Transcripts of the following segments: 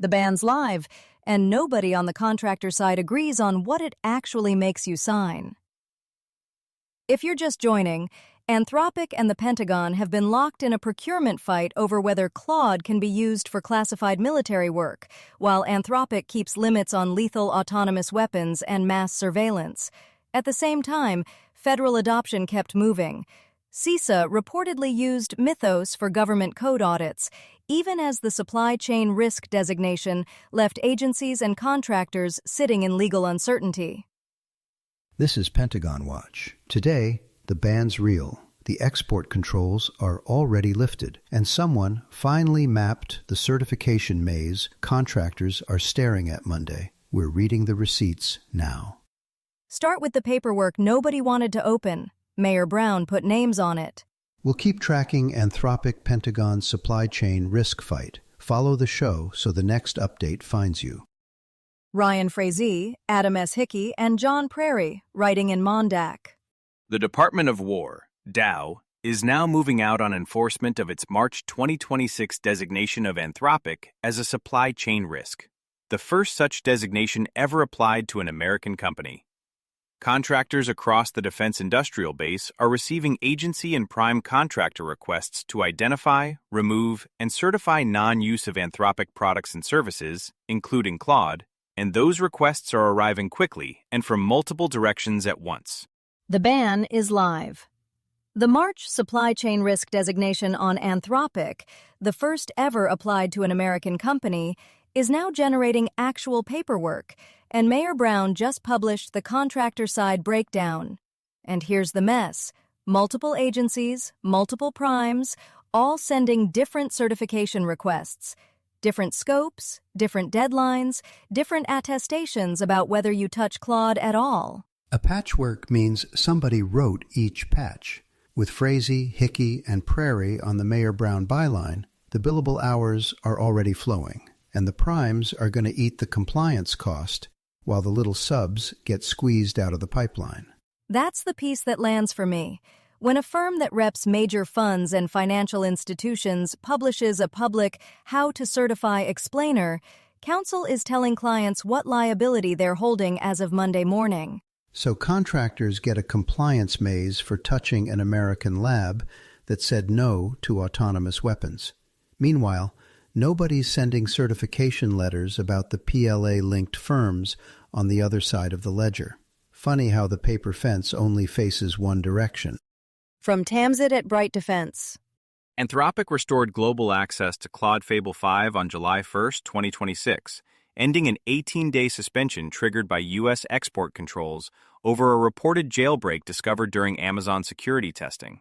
The ban's live, and nobody on the contractor side agrees on what it actually makes you sign. If you're just joining, Anthropic and the Pentagon have been locked in a procurement fight over whether Claude can be used for classified military work, while Anthropic keeps limits on lethal autonomous weapons and mass surveillance. At the same time, federal adoption kept moving. CISA reportedly used Mythos for government code audits, even as the supply chain risk designation left agencies and contractors sitting in legal uncertainty. This is Pentagon Watch. Today, the ban's real. The export controls are already lifted, and someone finally mapped the certification maze contractors are staring at Monday. We're reading the receipts now. Start with the paperwork nobody wanted to open. Mayor Brown put names on it. We'll keep tracking Anthropic Pentagon's supply chain risk fight. Follow the show so the next update finds you. Ryan Frazee, Adam S. Hickey, and John Prairie, writing in Mondaq. The Department of War, DOW, is now moving out on enforcement of its March 2026 designation of Anthropic as a supply chain risk, the first such designation ever applied to an American company. Contractors across the defense industrial base are receiving agency and prime contractor requests to identify, remove, and certify non-use of Anthropic products and services, including Claude, and those requests are arriving quickly and from multiple directions at once. The ban is live. The March supply chain risk designation on Anthropic, the first ever applied to an American company, is now generating actual paperwork, and Mayor Brown just published the contractor side breakdown. And here's the mess. Multiple agencies, multiple primes, all sending different certification requests, different scopes, different deadlines, different attestations about whether you touch Claude at all. A patchwork means somebody wrote each patch. With Frazee, Hickey, and Prairie on the Mayor Brown byline, the billable hours are already flowing, and the primes are going to eat the compliance cost while the little subs get squeezed out of the pipeline. That's the piece that lands for me. When a firm that reps major funds and financial institutions publishes a public How to Certify explainer, counsel is telling clients what liability they're holding as of Monday morning. So contractors get a compliance maze for touching an American lab that said no to autonomous weapons. Meanwhile, nobody's sending certification letters about the PLA-linked firms on the other side of the ledger. Funny how the paper fence only faces one direction. From Tamzit at Bright Defense. Anthropic restored global access to Claude Fable 5 on July 1, 2026, ending an 18-day suspension triggered by U.S. export controls over a reported jailbreak discovered during Amazon security testing.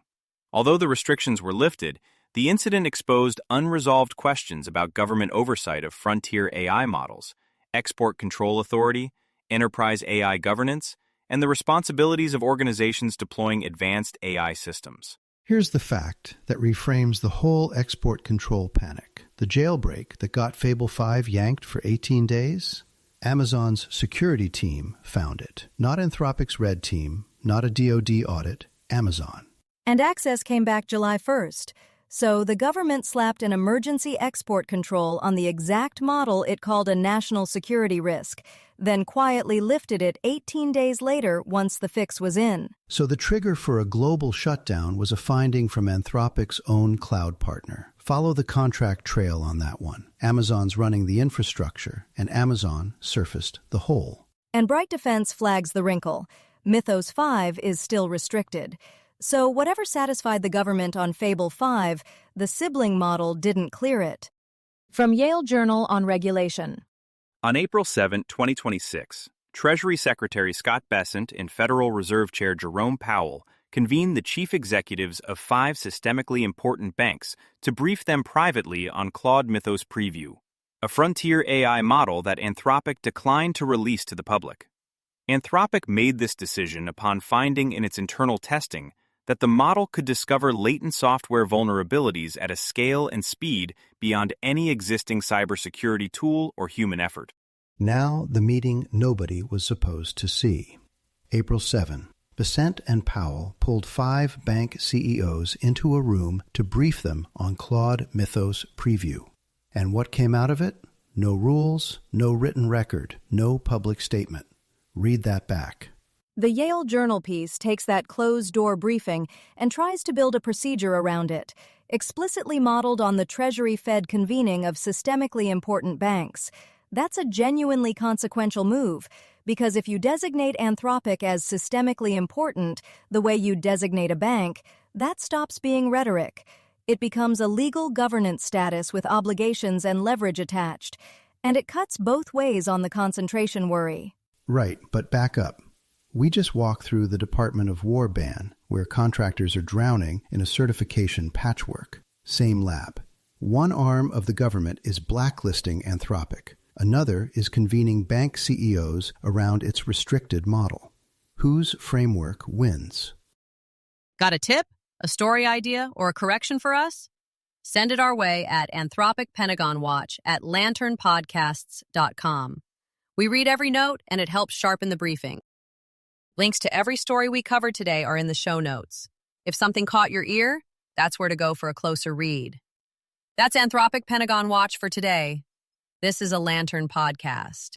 Although the restrictions were lifted, the incident exposed unresolved questions about government oversight of frontier AI models, export control authority, enterprise AI governance, and the responsibilities of organizations deploying advanced AI systems. Here's the fact that reframes the whole export control panic. The jailbreak that got Fable 5 yanked for 18 days? Amazon's security team found it. Not Anthropic's red team, not a DoD audit, Amazon. And access came back July 1st. So the government slapped an emergency export control on the exact model it called a national security risk, then quietly lifted it 18 days later once the fix was in. So the trigger for a global shutdown was a finding from Anthropic's own cloud partner. Follow the contract trail on that one. Amazon's running the infrastructure, and Amazon surfaced the hole. And Bright Defense flags the wrinkle. Mythos 5 is still restricted. So whatever satisfied the government on Fable 5, the sibling model didn't clear it. From Yale Journal on Regulation. On April 7, 2026, Treasury Secretary Scott Bessent and Federal Reserve Chair Jerome Powell convened the chief executives of 5 systemically important banks to brief them privately on Claude Mythos Preview, a frontier AI model that Anthropic declined to release to the public. Anthropic made this decision upon finding in its internal testing that the model could discover latent software vulnerabilities at a scale and speed beyond any existing cybersecurity tool or human effort. Now the meeting nobody was supposed to see. April 7. Bessent and Powell pulled 5 bank CEOs into a room to brief them on Claude Mythos Preview. And what came out of it? No rules, no written record, no public statement. Read that back. The Yale Journal piece takes that closed-door briefing and tries to build a procedure around it, explicitly modeled on the Treasury-Fed convening of systemically important banks. That's a genuinely consequential move, because if you designate Anthropic as systemically important the way you designate a bank, that stops being rhetoric. It becomes a legal governance status with obligations and leverage attached, and it cuts both ways on the concentration worry. Right, but back up. We just walked through the Department of War ban, where contractors are drowning in a certification patchwork. Same lab. One arm of the government is blacklisting Anthropic. Another is convening bank CEOs around its restricted model. Whose framework wins? Got a tip, a story idea, or a correction for us? Send it our way at Anthropic Pentagon Watch at lanternpodcasts.com. We read every note, and it helps sharpen the briefing. Links to every story we covered today are in the show notes. If something caught your ear, that's where to go for a closer read. That's Anthropic Pentagon Watch for today. This is a Lantern podcast.